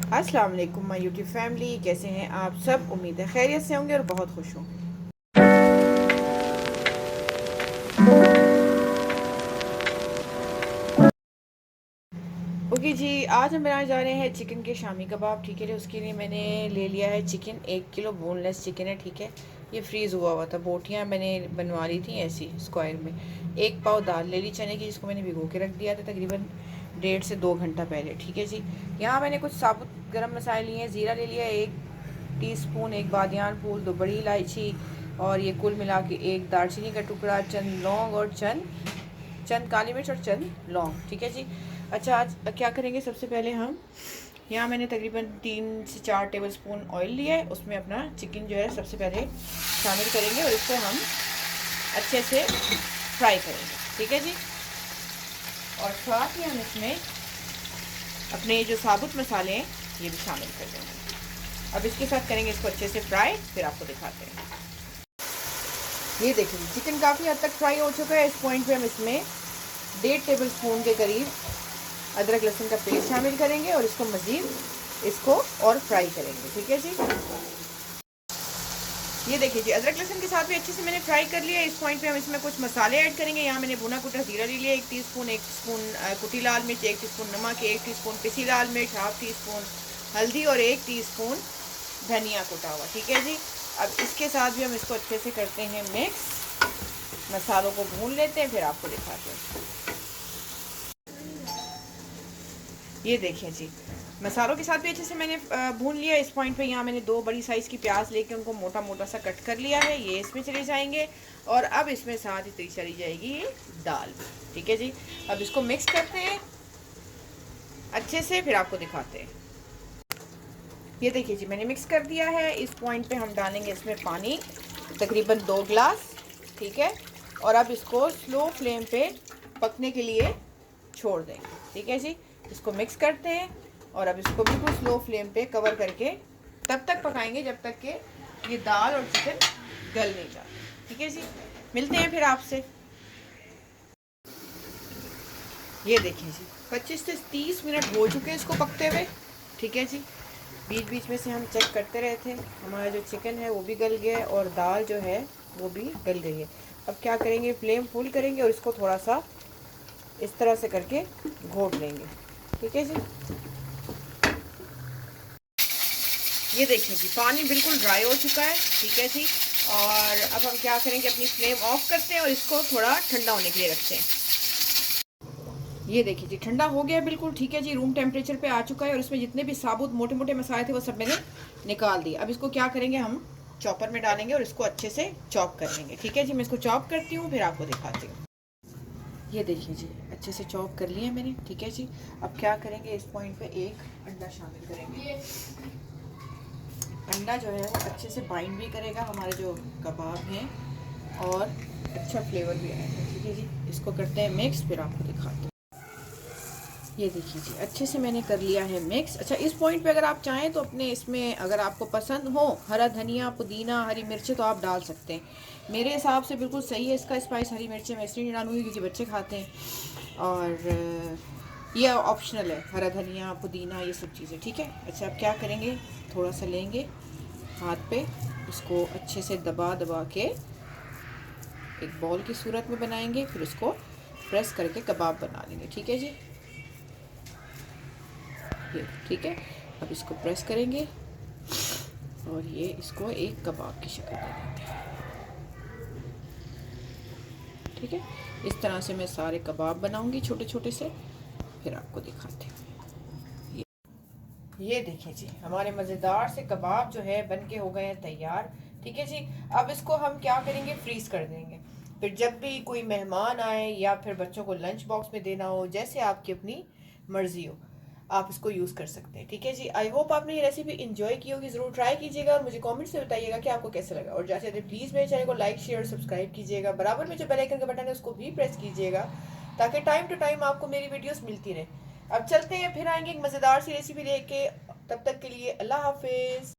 अस्सलाम वालेकुम my YouTube family, कैसे हैं आप सब। उम्मीद है खैरियत से होंगे और बहुत खुश होंगे। ओके जी, आज हम बनाने जा रहे हैं चिकन के शामी कबाब। ठीक है, उसके लिए मैंने ले लिया है चिकन, 1 किलो बोनलेस चिकन है। ठीक है, ये फ्रीज़ हुआ हुआ था। बोटियाँ मैंने बनवा ली थी ऐसी स्क्वायर में। 1 पाव दाल ले ली चने की, जिसको मैंने भिगो के रख दिया था तकरीबन 1.5 से 2 घंटा पहले। ठीक है जी, यहाँ मैंने कुछ साबुत गरम मसाले लिए हैं। ज़ीरा ले लिया 1 टीस्पून, 1 बादियान फूल, 2 बड़ी इलायची, और ये कुल मिला के 1 दालचीनी का टुकड़ा, चंद लौंग और चंद काली मिर्च और चंद लौंग। ठीक है जी। अच्छा, आज क्या करेंगे, सबसे पहले हम यहाँ मैंने तकरीबन 3 से 4 टेबल स्पून ऑयल लिया है। उसमें अपना चिकन जो है सबसे पहले शामिल करेंगे और इसको हम अच्छे से फ्राई करेंगे। ठीक है जी, और साथ ही हम इसमें अपने जो साबुत मसाले हैं ये भी शामिल कर देंगे। अब इसके साथ करेंगे इसको अच्छे से फ्राई, फिर आपको दिखाते हैं। ये देखिए, चिकन काफ़ी हद तक फ्राई हो चुका है। इस पॉइंट पे हम इसमें 1.5 टेबल स्पून के करीब अदरक लहसुन का पेस्ट शामिल करेंगे और इसको और फ्राई करेंगे। ठीक है जी, ये देखिए जी, अदरक लहसुन के साथ भी अच्छे से मैंने फ्राई कर लिया है। इस पॉइंट पे हम इसमें कुछ मसाले ऐड करेंगे। यहाँ मैंने भुना कुटा जीरा ले लिया 1 टीस्पून, 1 टीस्पून कुटी लाल मिर्च, 1 टीस्पून नमक, 1 टीस्पून पिसी लाल मिर्च, हाफ टीस्पून हल्दी और 1 टीस्पून धनिया कुटा हुआ। ठीक है जी, अब इसके साथ भी हम इसको अच्छे से करते हैं मिक्स। मसालों को भून लेते हैं, फिर आपको दिखाते हैं। ये देखिए जी, मसालों के साथ भी अच्छे से मैंने भून लिया। इस पॉइंट पे यहाँ मैंने 2 बड़ी साइज़ की प्याज लेके उनको मोटा मोटा सा कट कर लिया है। ये इसमें चले जाएंगे और अब इसमें साथ ही चली जाएगी ये दाल। ठीक है जी, अब इसको मिक्स करते हैं अच्छे से, फिर आपको दिखाते हैं। ये देखिए जी, मैंने मिक्स कर दिया है। इस पॉइंट पे हम डालेंगे इसमें पानी, तकरीबन 2 गिलास। ठीक है, और अब इसको स्लो फ्लेम पे पकने के लिए छोड़ देंगे। ठीक है जी, इसको मिक्स करते हैं और अब इसको बिल्कुल स्लो फ्लेम पे कवर करके तब तक पकाएंगे जब तक कि ये दाल और चिकन गल नहीं जाते। ठीक है जी, मिलते हैं फिर आपसे। ये देखिए जी, 25 से 30 मिनट हो चुके हैं इसको पकते हुए। ठीक है जी, बीच बीच में से हम चेक करते रहे थे। हमारा जो चिकन है वो भी गल गया है और दाल जो है वो भी गल गई है। अब क्या करेंगे, फ्लेम फुल करेंगे और इसको थोड़ा सा इस तरह से करके घोट लेंगे। ठीक है जी, ये देखिए जी, पानी बिल्कुल ड्राई हो चुका है। ठीक है जी, और अब हम क्या करेंगे, अपनी फ्लेम ऑफ करते हैं और इसको थोड़ा ठंडा होने के लिए रखते हैं। ये देखिए जी, ठंडा हो गया बिल्कुल। ठीक है जी, रूम टेम्परेचर पे आ चुका है और इसमें जितने भी साबुत मोटे मोटे मसाले थे वो सब मैंने निकाल दिए। अब इसको क्या करेंगे, हम चॉपर में डालेंगे और इसको अच्छे से चॉप कर लेंगे। ठीक है जी, मैं इसको चॉप करती हूँ, फिर आपको दिखाती हूँ। ये देखिए जी, अच्छे से चॉप कर लिए मैंने। ठीक है जी, अब क्या करेंगे, इस पॉइंट पे एक अंडा शामिल करेंगे। अंडा जो है वो अच्छे से बाइंड भी करेगा हमारे जो कबाब हैं और अच्छा फ्लेवर भी आएगा। ठीक है जी, इसको करते हैं मिक्स, फिर आपको दिखाते हैं। ये देखिए जी, अच्छे से मैंने कर लिया है मिक्स। अच्छा, इस पॉइंट पे अगर आप चाहें तो अपने इसमें अगर आपको पसंद हो हरा धनिया, पुदीना, हरी मिर्चें तो आप डाल सकते हैं। मेरे हिसाब से बिल्कुल सही है इसका स्पाइस। हरी मिर्चें मैं इसलिए नहीं डालूँगी क्योंकि बच्चे खाते हैं, और ये ऑप्शनल है, हरा धनिया, पुदीना, ये सब चीज़ें। ठीक है, अच्छा अब क्या करेंगे, थोड़ा सा लेंगे हाथ पे, इसको अच्छे से दबा दबा के एक बॉल की सूरत में बनाएंगे, फिर उसको प्रेस करके कबाब बना लेंगे। ठीक है जी, ये ठीक है। अब इसको प्रेस करेंगे और ये इसको एक कबाब की शक्ल दे देंगे। ठीक है, इस तरह से मैं सारे कबाब बनाऊंगी छोटे छोटे से, फिर आपको दिखाती हूँ। ये देखिए जी, हमारे मज़ेदार से कबाब जो है बन के हो गए हैं तैयार। ठीक है जी, अब इसको हम क्या करेंगे, फ्रीज़ कर देंगे। फिर जब भी कोई मेहमान आए या फिर बच्चों को लंच बॉक्स में देना हो, जैसे आपकी अपनी मर्ज़ी हो, आप इसको यूज़ कर सकते हैं। ठीक है जी, आई होप आपने ये रेसिपी इन्जॉय की होगी। ज़रूर ट्राई कीजिएगा और मुझे कमेंट्स में बताइएगा कि आपको कैसा लगा। और जैसे प्लीज़ मेरे चैनल को लाइक, शेयर और सब्सक्राइब कीजिएगा। बराबर में जो बेल आइकन का बटन है उसको भी प्रेस कीजिएगा ताकि टाइम टू टाइम आपको मेरी वीडियोस मिलती रहे। अब चलते हैं, फिर आएंगे एक मज़ेदार सी रेसिपी लेके। तब तक के लिए अल्लाह हाफिज़।